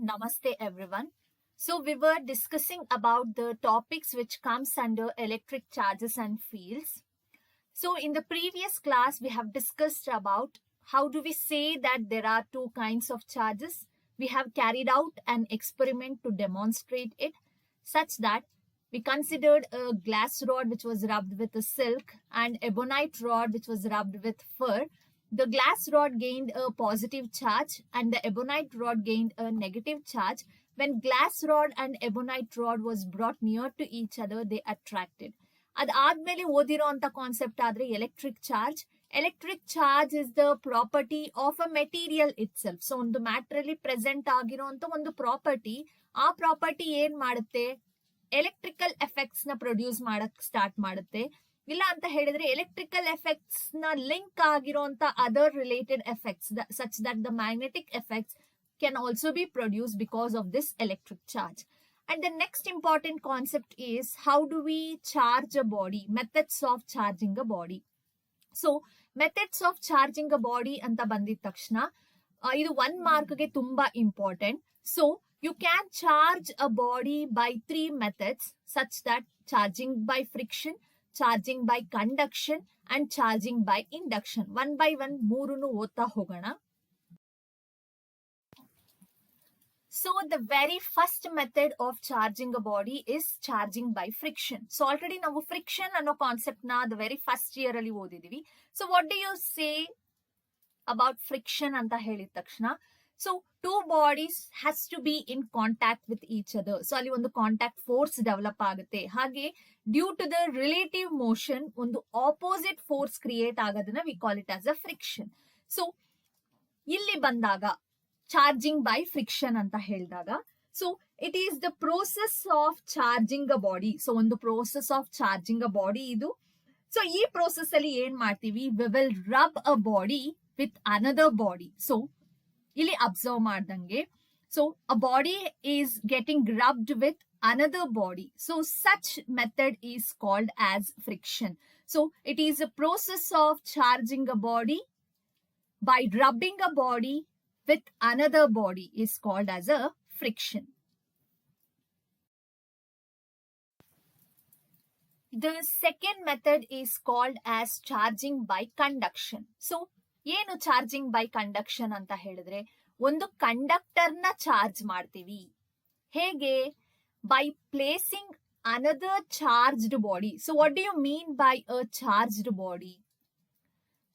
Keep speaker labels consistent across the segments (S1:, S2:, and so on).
S1: Namaste everyone. So we were discussing about the topics which comes under electric charges and fields. So in the previous class we have discussed about how do we say that there are two kinds of charges. We have carried out an experiment to demonstrate it such that we considered a glass rod which was rubbed with a silk and ebonite rod which was rubbed with fur. The glass rod gained a positive charge and the ebonite rod gained a negative charge. When glass rod and ebonite rod was brought near to each other, they attracted. ಅದಾದ್ಮೇಲೆ ಓದಿರೋ ಅಂತ concept ಆದ್ರೆ electric charge is the property of a material it self. So ಒಂದು matter ಅಲ್ಲಿ present ಆಗಿರುವಂತ ಒಂದು property, ಆ property ಏನ್ ಮಾಡುತ್ತೆ, ಎಲೆಕ್ಟ್ರಿಕಲ್ ಎಫೆಕ್ಟ್ಸ್ ನ ಪ್ರೊಡ್ಯೂಸ್ ಮಾಡಕ್ ಸ್ಟಾರ್ಟ್ ಮಾಡುತ್ತೆ. ಇಲ್ಲ ಅಂತ ಹೇಳಿದ್ರೆ ಎಲೆಕ್ಟ್ರಿಕಲ್ ಎಫೆಕ್ಟ್ಸ್ ನ ಲಿಂಕ್ ಆಗಿರುವಂತ other related effects such that the magnetic effects can also be produce because of this electric charge. And the next important concept is how do we charge a body, methods of charging a body. So methods of charging a body anta bandid takshana idu 1 mark ge tumba important. So you can charge a body by 3 methods such that charging by friction, charging by conduction and charging by induction. One by one moorunu ಓದ್ತಾ ಹೋಗೋಣ. So the very first method of charging a body is charging by friction. So already ನಾವು friction ಅನ್ನೋ concept ನ the very first year ಅಲ್ಲಿ ಓದಿದೀವಿ. So what do you say about friction ಅಂತ ಹೇಳಿದ ತಕ್ಷಣ, so two bodies has to be in contact with each other. So ಅಲ್ಲಿ ಒಂದು contact force develop ಆಗುತ್ತೆ. ಹಾಗೆ due to the relative motion ಒಂದು opposite force create ಆಗೋದನ್ನ we call it as a friction. So ಇಲ್ಲಿ ಬಂದಾಗ ಚಾರ್ಜಿಂಗ್ ಬೈ ಫ್ರಿಕ್ಷನ್ ಅಂತ ಹೇಳಿದಾಗ, so it is the process of charging a body. So ಒಂದು process of charging a body ಇದು. So ಈ process ಅಲ್ಲಿ ಏನ್ ಮಾಡ್ತೀವಿ, we will rub a body with another body. So ಇಲ್ಲಿ ಅಬ್ಸರ್ವ್ ಮಾಡ್ದಂಗೆ, so a body is getting rubbed with another body. So such method is called as friction. So it is a process of charging a body by rubbing a body with another body is called as a friction. The second method is called as charging by conduction. So ಏನು charging by conduction ಅಂತ ಹೇಳಿದ್ರೆ, ಒಂದು conductor ನ charge ಮಾಡ್ತೀವಿ. ಹೇಗೆ? by placing another charged body. So what do you mean by a charged body?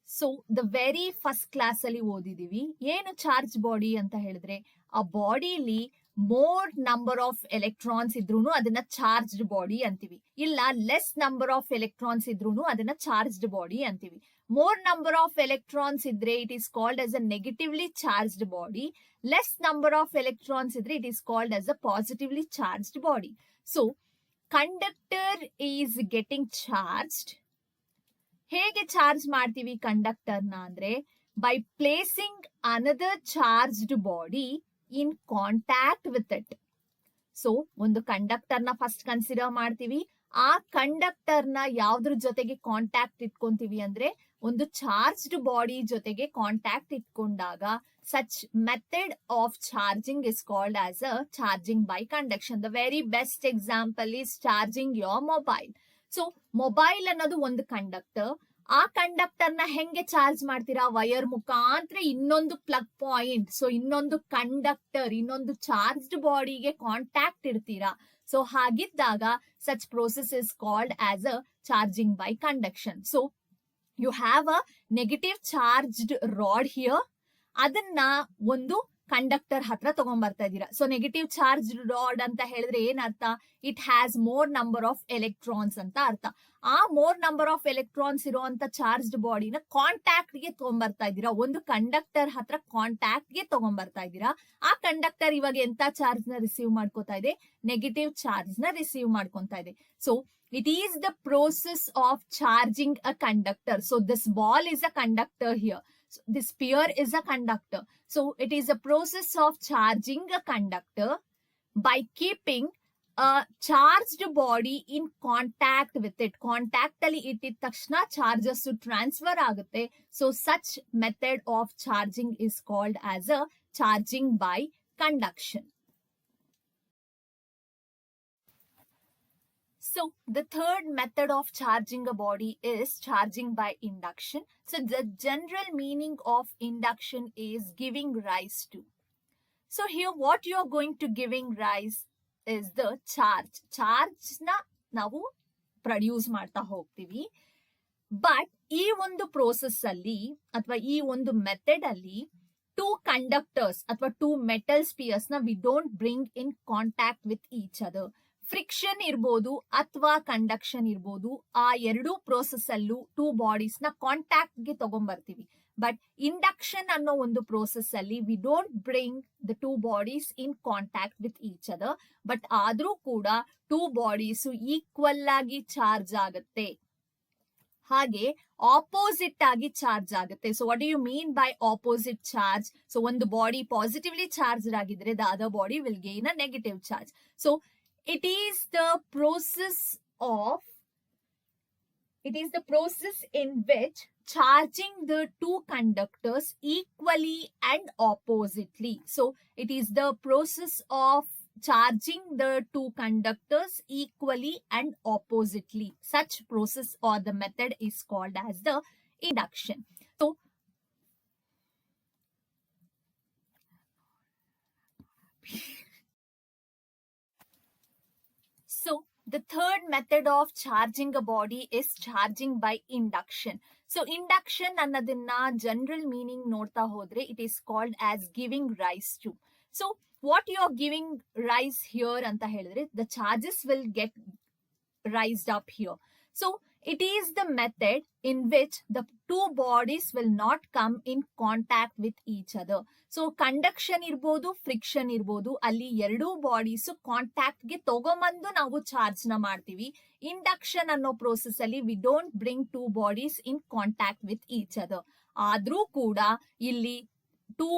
S1: So the very first class ಅಲ್ಲಿ ಓದಿದೀವಿ, ಏನು charge body ಅಂತ ಹೇಳಿದ್ರೆ, ಆ ಬಾಡಿಲಿ ಮೋರ್ ನಂಬರ್ ಆಫ್ ಎಲೆಕ್ಟ್ರಾನ್ಸ್ ಇದ್ರೂನು ಅದನ್ನ ಚಾರ್ಜ್ಡ್ ಬಾಡಿ ಅಂತೀವಿ. ಇಲ್ಲ ಲೆಸ್ ನಂಬರ್ ಆಫ್ ಎಲೆಕ್ಟ್ರಾನ್ಸ್ ಇದ್ರೂನು ಅದನ್ನ ಚಾರ್ಜ್ಡ್ ಬಾಡಿ ಅಂತೀವಿ. ಮೋರ್ ನಂಬರ್ ಆಫ್ ಎಲೆಕ್ಟ್ರಾನ್ಸ್ ಇದ್ರೆ it is called as a negatively charged body. Less number of electrons ಇದ್ರೆ it is called as a positively charged body. So conductor is getting charged. ಹೇಗೆ charge ಮಾಡ್ತೀವಿ conductor ನ ಅಂದ್ರೆ, by placing another charged body in contact with it. So ಒಂದು conductor ನ first consider ಮಾಡ್ತೀವಿ. ಆ conductor ನ ಯಾವ್ದ್ರ ಜೊತೆಗೆ ಕಾಂಟ್ಯಾಕ್ಟ್ ಇಟ್ಕೊಂತೀವಿ ಅಂದ್ರೆ, ಒಂದು ಚಾರ್ಜ್ಡ್ ಬಾಡಿ ಜೊತೆಗೆ ಕಾಂಟ್ಯಾಕ್ಟ್ ಇಟ್ಕೊಂಡಾಗ such method of charging is called as a charging by conduction. The very best example is charging your mobile. So mobile ಅನ್ನೋದು ಒಂದು ಕಂಡಕ್ಟರ್. ಆ ಕಂಡಕ್ಟರ್ ನ ಹೆಂಗೆ ಚಾರ್ಜ್ ಮಾಡ್ತೀರಾ? ವೈರ್ ಮುಖಾಂತರ ಇನ್ನೊಂದು ಪ್ಲಗ್ ಪಾಯಿಂಟ್, ಸೊ ಇನ್ನೊಂದು ಕಂಡಕ್ಟರ್, ಇನ್ನೊಂದು ಚಾರ್ಜ್ಡ್ ಬಾಡಿಗೆ ಕಾಂಟ್ಯಾಕ್ಟ್ ಇಡ್ತೀರಾ. ಸೊ ಹಾಗಿದ್ದಾಗ such process is called as a charging by conduction. So you have a negative charged rod here. ಅದನ್ನ ಒಂದು ಕಂಡಕ್ಟರ್ ಹತ್ರ ತಗೊಂಡ್ಬರ್ತಾ ಇದ್ದೀರಾ. ಸೊ ನೆಗೆಟಿವ್ ಚಾರ್ಜ್ ರಾಡ್ ಅಂತ ಹೇಳಿದ್ರೆ ಏನರ್ಥ? It has more number of electrons ಅಂತ ಅರ್ಥ. ಆ ಮೋರ್ ನಂಬರ್ ಆಫ್ ಎಲೆಕ್ಟ್ರಾನ್ಸ್ ಇರುವಂತ ಚಾರ್ಜ್ಡ್ ಬಾಡಿನ ಕಾಂಟ್ಯಾಕ್ಟ್ ಗೆ ತಗೊಂಡ್ಬರ್ತಾ ಇದ್ದೀರಾ. ಒಂದು ಕಂಡಕ್ಟರ್ ಹತ್ರ ಕಾಂಟ್ಯಾಕ್ಟ್ ಗೆ ತಗೊಂಡ್ಬರ್ತಾ ಇದ್ದೀರಾ. ಆ ಕಂಡಕ್ಟರ್ ಇವಾಗ ಎಂತ ಚಾರ್ಜ್ ನ ರಿಸೀವ್ ಮಾಡ್ಕೋತಾ ಇದೆ? ನೆಗೆಟಿವ್ ಚಾರ್ಜ್ ನ ರಿಸೀವ್ ಮಾಡ್ಕೊಂತಾ ಇದೆ. So it is the process of charging a conductor. So this ball is a conductor here. So this sphere is a conductor. So it is a process of charging a conductor by keeping a charged body in contact with it. Contact ಅಲ್ಲಿ ಇಟ್ಟಿದ ತಕ್ಷಣ charges transfer ಆಗುತ್ತೆ. So such method of charging is called as a charging by conduction. So the third method of charging a body is charging by induction. So the general meaning of induction is giving rise to. So here what you are going to giving rise is the charge. Charge na ನಾವು produce ಮಾಡ್ತಾ ಹೋಗ್ತೀವಿ. But ಈ ಒಂದು process ಅಲ್ಲಿ ಅಥವಾ ಈ ಒಂದು method ಅಲ್ಲಿ ಟೂ ಕಂಡಕ್ಟರ್ಸ್ ಅಥವಾ ಟೂ ಮೆಟಲ್ ಸ್ಪಿಯರ್ಸ್ ನ V don't bring in contact with each other. Friction ಇರ್ಬೋದು ಅಥವಾ ಕಂಡಕ್ಷನ್ ಇರ್ಬೋದು, ಆ ಎರಡೂ ಪ್ರೋಸೆಸ್ ಅಲ್ಲೂ ಟೂ ಬಾಡೀಸ್ ನ ಕಾಂಟ್ಯಾಕ್ಟ್ ಗೆ ತಗೊಂಡ್ಬರ್ತೀವಿ. ಬಟ್ ಇಂಡಕ್ಷನ್ ಅನ್ನೋ ಒಂದು ಪ್ರೋಸೆಸ್ ಅಲ್ಲಿ we don't bring the two bodies in contact with each other. But ಆದ್ರೂ ಕೂಡ ಟೂ ಬಾಡೀಸ್ ಈಕ್ವಲ್ ಆಗಿ ಚಾರ್ಜ್ ಆಗುತ್ತೆ, ಹಾಗೆ ಆಪೋಸಿಟ್ ಆಗಿ ಚಾರ್ಜ್ ಆಗುತ್ತೆ. So what do you mean by opposite charge? So ಒಂದು ಬಾಡಿ ಪಾಸಿಟಿವ್ಲಿ ಚಾರ್ಜ್ ಆಗಿದ್ರೆ the other body will gain a negative charge. So it is the process in which charging the two conductors equally and oppositely. So it is the process of charging the two conductors equally and oppositely. Such process or the method is called as the induction. So the third method of charging a body is charging by induction. So induction ಅನ್ನೋದನ್ನ general meaning ನೋಡ್ತಾ ಹೋದ್ರೆ it is called as giving rise to. So what you are giving rise here ಅಂತ ಹೇಳಿದ್ರೆ the charges will get raised up here. So it is the method in which the two bodies will not come in contact with each other. So conduction ಇರ್ಬೋದು, friction ಇರ್ಬೋದು, ಅಲ್ಲಿ ಎರಡೂ bodies contact ಗೆ ತಗೊಂಬಂದು ನಾವು charge ನ ಮಾಡ್ತೀವಿ. Induction ಅನ್ನೋ ಪ್ರೋಸೆಸ್ ಅಲ್ಲಿ we don't bring two bodies in contact with each other. ಆದ್ರೂ ಕೂಡ ಇಲ್ಲಿ ಟೂ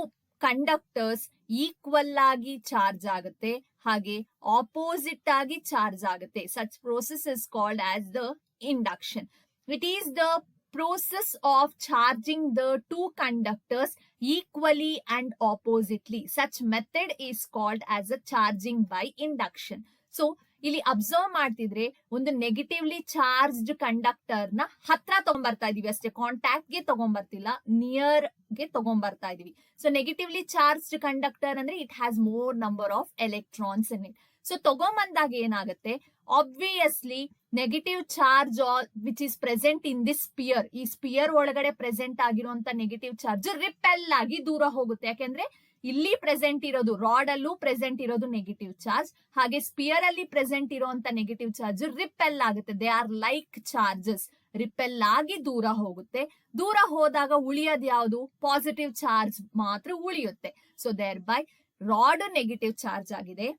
S1: ಕಂಡಕ್ಟರ್ಸ್ ಈಕ್ವಲ್ ಆಗಿ ಚಾರ್ಜ್ ಆಗುತ್ತೆ, ಹಾಗೆ ಆಪೋಸಿಟ್ ಆಗಿ ಚಾರ್ಜ್ ಆಗುತ್ತೆ. Such process is called as the induction. It is the process of charging the two conductors equally and oppositely. Such method is called as a charging by induction. So ಇಲ್ಲಿ observe ಮಾಡ್ತಿದ್ರೆ ಒಂದು negatively charged conductor ನ ಹತ್ರ ತಗೊಂಡ್ಬರ್ತಾ ಇದೀವಿ ಅಷ್ಟೇ, contact ಗೆ ತಗೊಂಡ್ಬರ್ತಿಲ್ಲ, near ಗೆ ತಗೊಂಡ್ಬರ್ತಾ ಇದೀವಿ. ಸೊ ನೆಗೆಟಿವ್ಲಿ ಚಾರ್ಜ್ಡ್ ಕಂಡಕ್ಟರ್ ಅಂದ್ರೆ it has more number of electrons in it. So ತಗೊಂಬಂದಾಗ ಏನಾಗುತ್ತೆ, obviously negative charge which is present in this sphere, ಈ ಸ್ಪಿಯರ್ ಒಳಗಡೆ ಪ್ರೆಸೆಂಟ್ ಆಗಿರುವಂತ ನೆಗೆಟಿವ್ ಚಾರ್ಜ್ ರಿಪೆಲ್ ಆಗಿ ದೂರ ಹೋಗುತ್ತೆ. ಯಾಕೆಂದ್ರೆ ಇಲ್ಲಿ ಪ್ರೆಸೆಂಟ್ ಇರೋದು, ರಾಡ್ ಅಲ್ಲೂ ಪ್ರೆಸೆಂಟ್ ಇರೋದು ನೆಗೆಟಿವ್ ಚಾರ್ಜ್, ಹಾಗೆ ಸ್ಪಿಯರ್ ಅಲ್ಲಿ ಪ್ರೆಸೆಂಟ್ ಇರುವಂತ ನೆಗೆಟಿವ್ ಚಾರ್ಜ್ ರಿಪೆಲ್ ಆಗುತ್ತೆ. They are like charges, repel ಆಗಿ ದೂರ ಹೋಗುತ್ತೆ. ದೂರ ಹೋದಾಗ ಉಳಿಯೋದು ಯಾವುದು? ಪಾಸಿಟಿವ್ ಚಾರ್ಜ್ ಮಾತ್ರ ಉಳಿಯುತ್ತೆ. So thereby rod negative charge ಆಗಿದೆ,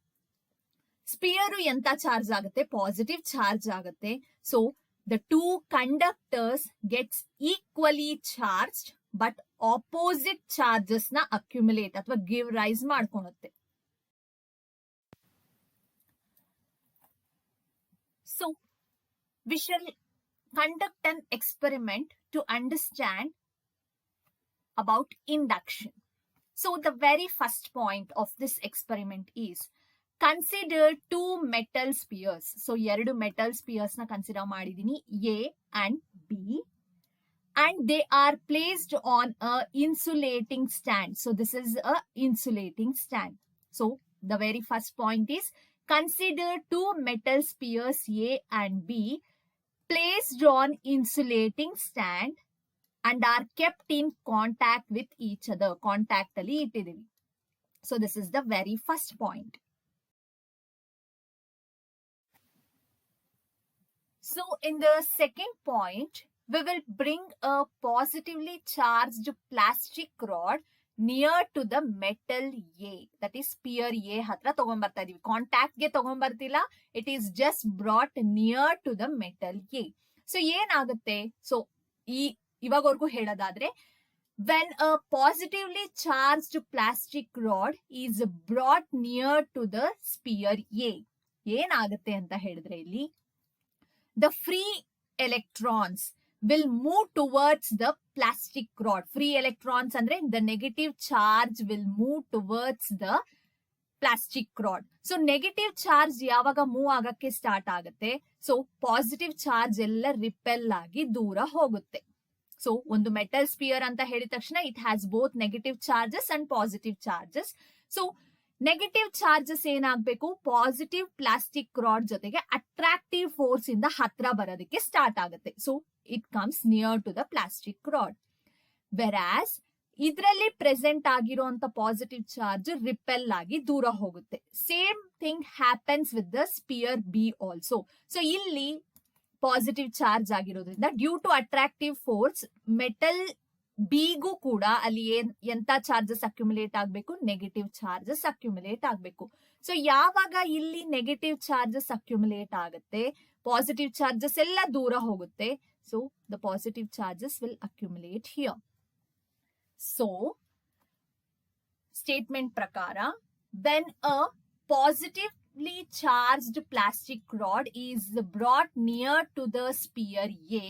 S1: ಸ್ಪಿಯರ್ ಎಂತ ಚಾರ್ಜ್ ಆಗುತ್ತೆ? ಪಾಸಿಟಿವ್ ಚಾರ್ಜ್ ಆಗುತ್ತೆ. So the two conductors gets equally charged but opposite charges ನ ಅಕ್ಯುಮುಲೇಟ್ ಅಥವಾ ಗಿವ್ ರೈಸ್ ಮಾಡ್ಕೊಳುತ್ತೆ. So we shall conduct an experiment to understand about induction. So the very first point of this experiment is consider two metal spheres. So ಎರಡು metal spheres ನ consider ಮಾಡಿದೀನಿ, A and B, and they are placed on a insulating stand. So this is a insulating stand. So the very first point is consider two metal spheres A and B placed on insulating stand and are kept in contact with each other. Contact alli ittidivi. So this is the very first point. So in the second point, we will bring a positively charged plastic rod near to the metal A, that is sphere A hatra ತಗೊಂಡ್ಬರ್ತಾ ಇದೀವಿ. Contact ಗೆ ತಗೊಂಡ್ಬರ್ತಿಲ್ಲ, it is just brought near to the metal A. So ಏನಾಗುತ್ತೆ? So ಇವಾಗವರೆಗೂ ಹೇಳೋದಾದ್ರೆ, when a positively charged plastic rod is brought near to the sphere A, ಏನಾಗುತ್ತೆ ಅಂತ ಹೇಳಿದ್ರೆ ಇಲ್ಲಿ the free electrons will move towards the plastic rod. Free electrons andre the negative charge will move towards the plastic rod. So negative charge ಯಾವಾಗ move ಆಗಕ್ಕೆ start ಆಗುತ್ತೆ, so positive charge ಎಲ್ಲ repel ಆಗಿ ದೂರ ಹೋಗುತ್ತೆ. ಸೊ ಒಂದು metal spear ಅಂತ ಹೇಳಿದ ತಕ್ಷಣ it has both negative charges and positive charges. So negative charges ಏನಾಗಬೇಕು, ಪಾಸಿಟಿವ್ ಪ್ಲಾಸ್ಟಿಕ್ ರಾಡ್ ಜೊತೆಗೆ ಅಟ್ರಾಕ್ಟಿವ್ ಫೋರ್ಸ್ ಇಂದ ಹತ್ರ ಬರೋದಕ್ಕೆ ಸ್ಟಾರ್ಟ್ ಆಗುತ್ತೆ. So it comes near to the plastic rod. Whereas ಇದರಲ್ಲಿ ಪ್ರೆಸೆಂಟ್ ಆಗಿರುವಂತ ಪಾಸಿಟಿವ್ ಚಾರ್ಜ್ ರಿಪೆಲ್ ಆಗಿ ದೂರ ಹೋಗುತ್ತೆ. Same thing happens with the sphere B also. So ಇಲ್ಲಿ ಪಾಸಿಟಿವ್ ಚಾರ್ಜ್ ಆಗಿರೋದ್ರಿಂದ due to attractive force metal ಬಿಗೂ ಕೂಡ ಅಲ್ಲಿ ಎಂತ ಚಾರ್ಜಸ್ ಅಕ್ಯುಮುಲೇಟ್ ಆಗಬೇಕು, ನೆಗೆಟಿವ್ ಚಾರ್ಜಸ್ ಅಕ್ಯುಮುಲೇಟ್ ಆಗಬೇಕು. ಸೊ ಯಾವಾಗ ಇಲ್ಲಿ ನೆಗೆಟಿವ್ ಚಾರ್ಜಸ್ ಅಕ್ಯುಮುಲೇಟ್ ಆಗುತ್ತೆ, ಪಾಸಿಟಿವ್ ಚಾರ್ಜಸ್ ಎಲ್ಲ ದೂರ ಹೋಗುತ್ತೆ. So the positive charges will accumulate here. So statement ಪ್ರಕಾರ when a positively charged plastic rod is brought near to the sphere A,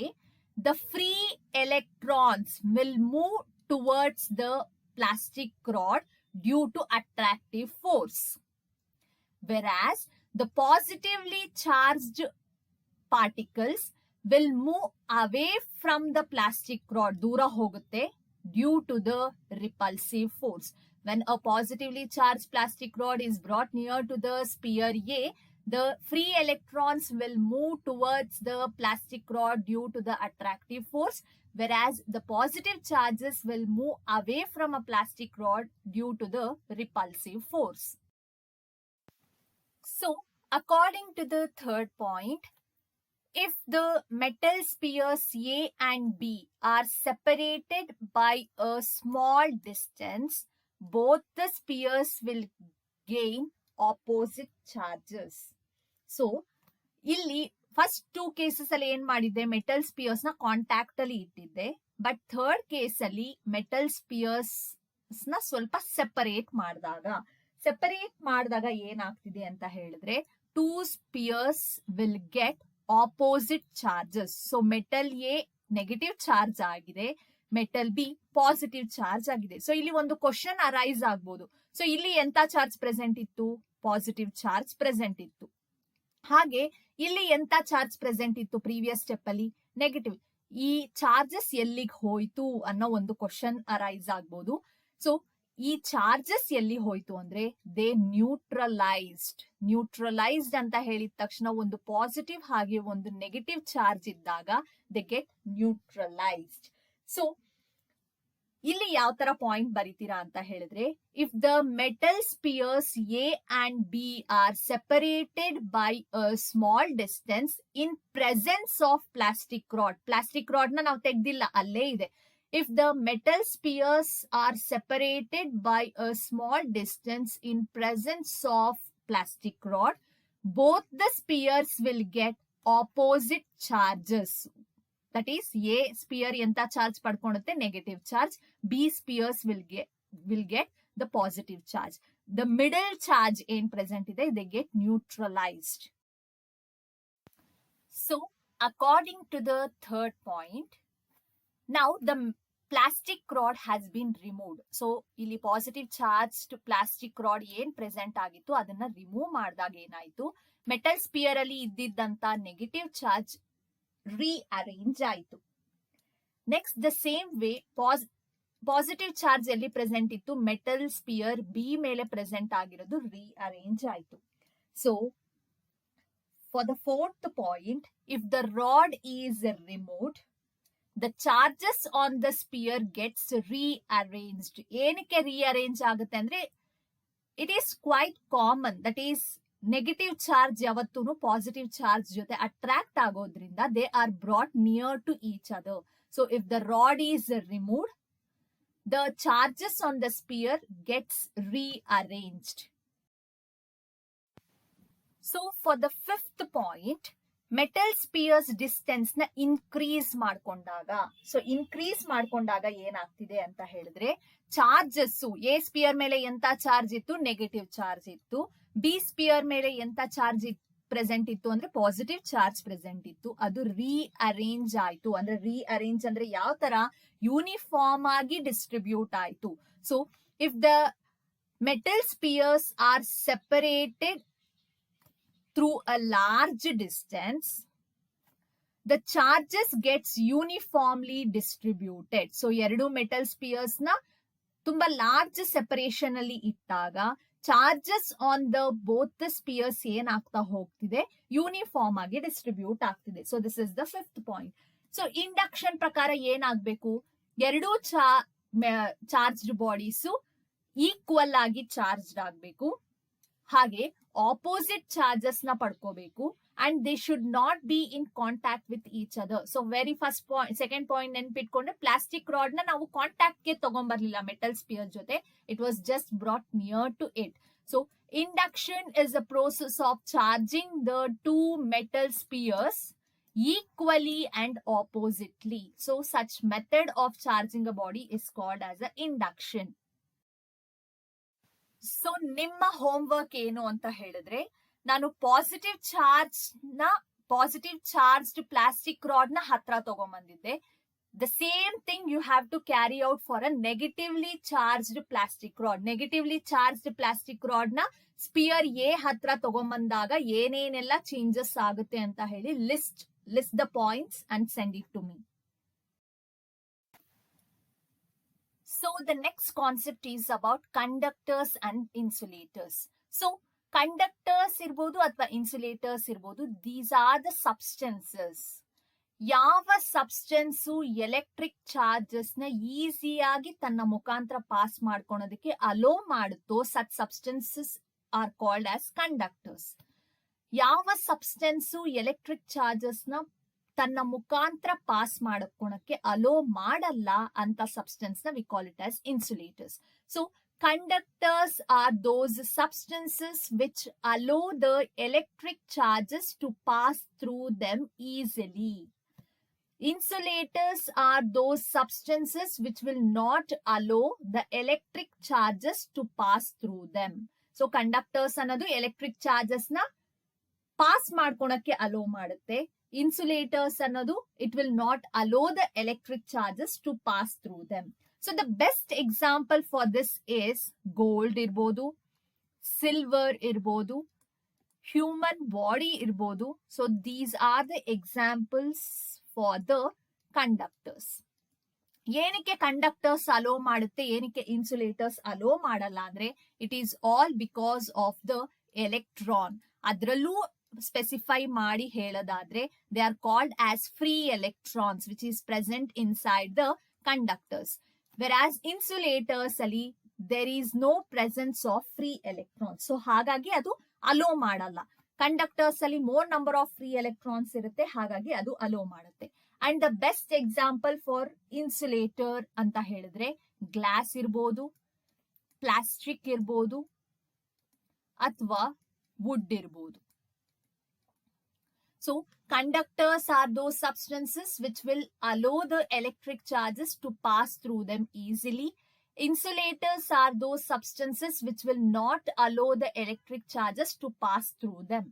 S1: the free electrons will move towards the plastic rod due to attractive force, whereas the positively charged particles will move away from the plastic rod, dura hogutte, due to the repulsive force. When a positively charged plastic rod is brought near to the sphere A, the free electrons will move towards the plastic rod due to the attractive force, whereas the positive charges will move away from a plastic rod due to the repulsive force. So, according to the third point, if the metal spheres A and B are separated by a small distance, both the spheres will gain opposite charges. So, ಇಲ್ಲಿ first 2 cases ಅಲ್ಲಿ ಏನ್ ಮಾಡಿದ್ದೆ, metal spheres ನ contact ಅಲ್ಲಿ ಇಟ್ಟಿದ್ದೆ. But third case ಅಲ್ಲಿ metal spheres ನ ಸ್ವಲ್ಪ ಸೆಪರೇಟ್ ಮಾಡಿದಾಗ ಏನಾಗ್ತಿದೆ ಅಂತ ಹೇಳಿದ್ರೆ, 2 spears will get opposite charges. So metal A negative charge ಆಗಿದೆ, ಮೆಟಲ್ ಬಿ ಪಾಸಿಟಿವ್ ಚಾರ್ಜ್ ಆಗಿದೆ. ಸೊ ಇಲ್ಲಿ ಒಂದು ಕ್ವಶನ್ ಅರೈಸ್ ಆಗ್ಬೋದು. ಸೊ ಇಲ್ಲಿ ಎಂತ ಚಾರ್ಜ್ ಪ್ರೆಸೆಂಟ್ ಇತ್ತು, ಪಾಸಿಟಿವ್ ಚಾರ್ಜ್ ಪ್ರೆಸೆಂಟ್ ಇತ್ತು. ಹಾಗೆ ಇಲ್ಲಿ ಎಂತ ಚಾರ್ಜ್ ಪ್ರೆಸೆಂಟ್ ಇತ್ತು ಪ್ರೀವಿಯಸ್ ಸ್ಟೆಪ್ ಅಲ್ಲಿ, ನೆಗೆಟಿವ್. ಈ ಚಾರ್ಜಸ್ ಎಲ್ಲಿಗೆ ಹೋಯ್ತು ಅನ್ನೋ ಒಂದು ಕ್ವಶನ್ ಅರೈಸ್ ಆಗ್ಬೋದು. ಸೊ ಈ ಚಾರ್ಜಸ್ ಎಲ್ಲಿ ಹೋಯ್ತು ಅಂದ್ರೆ ದೇ ನ್ಯೂಟ್ರಲೈಸ್ಡ್ ಅಂತ ಹೇಳಿದ ತಕ್ಷಣ ಒಂದು ಪಾಸಿಟಿವ್ ಹಾಗೆ ಒಂದು ನೆಗೆಟಿವ್ ಚಾರ್ಜ್ ಇದ್ದಾಗ ದೇ ಗೆಟ್ ನ್ಯೂಟ್ರಲೈಸ್ಡ್. ಸೊ ಇಲ್ಲಿ ಯಾವ ತರ ಪಾಯಿಂಟ್ ಬರೀತೀರಾ ಅಂತ ಹೇಳಿದ್ರೆ, if the metal spears A and B R separated by a small distance in presence of plastic rod ನ ನಾವು ತೆಗ್ದಿಲ್ಲ, ಅಲ್ಲೇ ಇದೆ. If the metal spheres are separated by a small distance in presence of plastic rod, both the spheres will get opposite charges. That is, A sphere enta charge padkonutte, negative charge. B spheres will get the positive charge. The middle charge in present ide, they get neutralized. So, according to the third point, now the plastic rod has been removed. So ಇಲ್ಲಿ positive charge plastic rod ಏನ್ present ಆಗಿತ್ತು ಅದನ್ನ remove ಮಾಡಿದಾಗ ಏನಾಯ್ತು, metal spear ಅಲ್ಲಿ ಇದ್ದಿದ್ದಂತ negative charge rearrange ಆಯ್ತು. Next the same way positive charge ಎಲ್ಲಿ present ಇತ್ತು, ಮೆಟಲ್ ಸ್ಪಿಯರ್ ಬಿ ಮೇಲೆ ಪ್ರೆಸೆಂಟ್ ಆಗಿರೋದು ರೀಅರೇಂಜ್ ಆಯ್ತು. So for the fourth point, if the rod is removed, the charges on the sphere gets rearranged. ಏನಕ್ಕೆ rearrange ಆಗುತ್ತೆ ಅಂದ್ರೆ, it is quite common, that is negative charge ಯಾವತ್ತೂ positive charge ಜೊತೆ attract ಆಗೋದ್ರಿಂದ they are brought near to each other. So if the rod is removed, the charges on the sphere gets rearranged. So for the fifth point, metal spears distance ನ increase ಮಾಡ್ಕೊಂಡಾಗ ಏನಾಗ್ತಿದೆ ಅಂತ ಹೇಳಿದ್ರೆ, charges a sphere ಮೇಲೆ ಎಂತ charge ಇತ್ತು, negative charge ಇತ್ತು. B spear ಮೇಲೆ ಎಂತ ಚಾರ್ಜ್ ಪ್ರೆಸೆಂಟ್ ಇತ್ತು ಅಂದ್ರೆ ಪಾಸಿಟಿವ್ ಚಾರ್ಜ್ ಪ್ರೆಸೆಂಟ್ ಇತ್ತು, ಅದು ರೀಅರೇಂಜ್ ಆಯ್ತು. ಅಂದ್ರೆ ರೀಅರೇಂಜ್ ಅಂದ್ರೆ ಯಾವ ತರ, ಯೂನಿಫಾರ್ಮ್ ಆಗಿ ಡಿಸ್ಟ್ರಿಬ್ಯೂಟ್ ಆಯ್ತು. So if the metal spheres are separated through a large distance, the charges gets uniformly distributed. So ಎರಡು ಮೆಟಲ್ ಸ್ಪಿಯರ್ಸ್ ನ ತುಂಬಾ ಲಾರ್ಜ್ ಸೆಪರೇಷನ್ ಅಲ್ಲಿ ಇಟ್ಟಾಗ charges on the both the spheres ಏನಾಗ್ತಾ ಹೋಗ್ತಿದೆ, ಯೂನಿಫಾರ್ಮ್ ಆಗಿ ಡಿಸ್ಟ್ರಿಬ್ಯೂಟ್ ಆಗ್ತಿದೆ. So this is the fifth point. So induction ಪ್ರಕಾರ ಏನಾಗ್ಬೇಕು, ಎರಡೂ ಚಾರ್ಜ್ಡ್ ಬಾಡೀಸು ಈಕ್ವಲ್ ಆಗಿ ಚಾರ್ಜ್ಡ್ ಆಗ್ಬೇಕು, ಹಾಗೆ ಆಪೋಸಿಟ್ ಚಾರ್ಜಸ್ ನ ಪಡ್ಕೋಬೇಕು, and they should not be in contact with each other. So very first point, second point ನೆನ್ಪಿಟ್ಕೊಂಡ್ರೆ ಪ್ಲಾಸ್ಟಿಕ್ ರಾಡ್ ನ ನಾವು ಕಾಂಟ್ಯಾಕ್ಟ್ ಗೆ ತಗೊಂಡ್ಬರ್ಲಿಲ್ಲ ಮೆಟಲ್ ಸ್ಪಿಯರ್ ಜೊತೆ, it was just brought near to it. So induction is a process of charging the two metal spheres equally and oppositely. So such method of charging a body is called as a induction. So ನಿಮ್ಮ homework ಏನು ಅಂತ ಹೇಳಿದ್ರೆ, ನಾನು positive charged plastic rod ನ ಹತ್ರ ತಗೊಂಡ್ಬಂದಿದ್ದೆ. The same thing you have to carry out for a negatively charged plastic rod. Negatively charged plastic rod ನ sphere A ಹತ್ರ ತಗೊಂಡ್ಬಂದಾಗ ಏನೇನೆಲ್ಲ ಚೇಂಜಸ್ ಆಗುತ್ತೆ ಅಂತ ಹೇಳಿ list the points and send it to me. So the next concept is about conductors and insulators. So conductors irbodu athwa insulators irbodu, these are the substances. ಯಾವ substance electric charges ನ ಈಸಿಯಾಗಿ ತನ್ನ ಮುಖಾಂತರ pass ಮಾಡ್ಕೊಳೋದಕ್ಕೆ allow ಮಾಡುತ್ತೋ, such substances are called as conductors. ಯಾವ substance electric charges ನ ತನ್ನ ಮುಖಾಂತರ ಪಾಸ್ ಮಾಡ್ಕೊಳಕ್ಕೆ ಅಲೋ ಮಾಡಲ್ಲ ಅಂತ ಸಬ್ಸ್ಟೆನ್ಸ್ ನ V call it as insulators. So conductors are those substances which allow the electric charges to pass through them easily. Insulators are those substances which will not allow the electric charges to pass through them. So conductors ಅನ್ನೋದು electric charges ನ pass ಮಾಡ್ಕೊಳಕ್ಕೆ allow ಮಾಡುತ್ತೆ. Insulators ಅನ್ನೋದು it will not allow the electric charges to pass through them. So the best example for this is gold ಇರ್ಬೋದು, silver ಇರ್ಬೋದು, human body ಇರ್ಬೋದು. So these are the examples for the conductors. ಏನಕ್ಕೆ conductors allow ಮಾಡುತ್ತೆ, ಏನಕ್ಕೆ insulators allow ಮಾಡಲ್ಲ ಅಂದ್ರೆ, it is all because of the electron. ಅದರಲ್ಲೂ specify ಮಾಡಿ ಹೇಳೋದಾದ್ರೆ, they are called as free electrons which is present inside the conductors. Whereas insulators ಅಲ್ಲಿ there is no presence of free electrons. So ಹಾಗಾಗಿ ಅದು allow ಮಾಡಲ್ಲ. Conductors ಅಲ್ಲಿ more number of free electrons ಇರುತ್ತೆ, ಹಾಗಾಗಿ ಅದು ಅಲೋ ಮಾಡುತ್ತೆ. And the best example for insulator ಅಂತ ಹೇಳಿದ್ರೆ ಗ್ಲಾಸ್ ಇರ್ಬೋದು, ಪ್ಲಾಸ್ಟಿಕ್ ಇರ್ಬೋದು, ಅಥವಾ ವುಡ್ ಇರ್ಬೋದು. So conductors are those substances which will allow the electric charges to pass through them easily. Insulators are those substances which will not allow the electric charges to pass through them.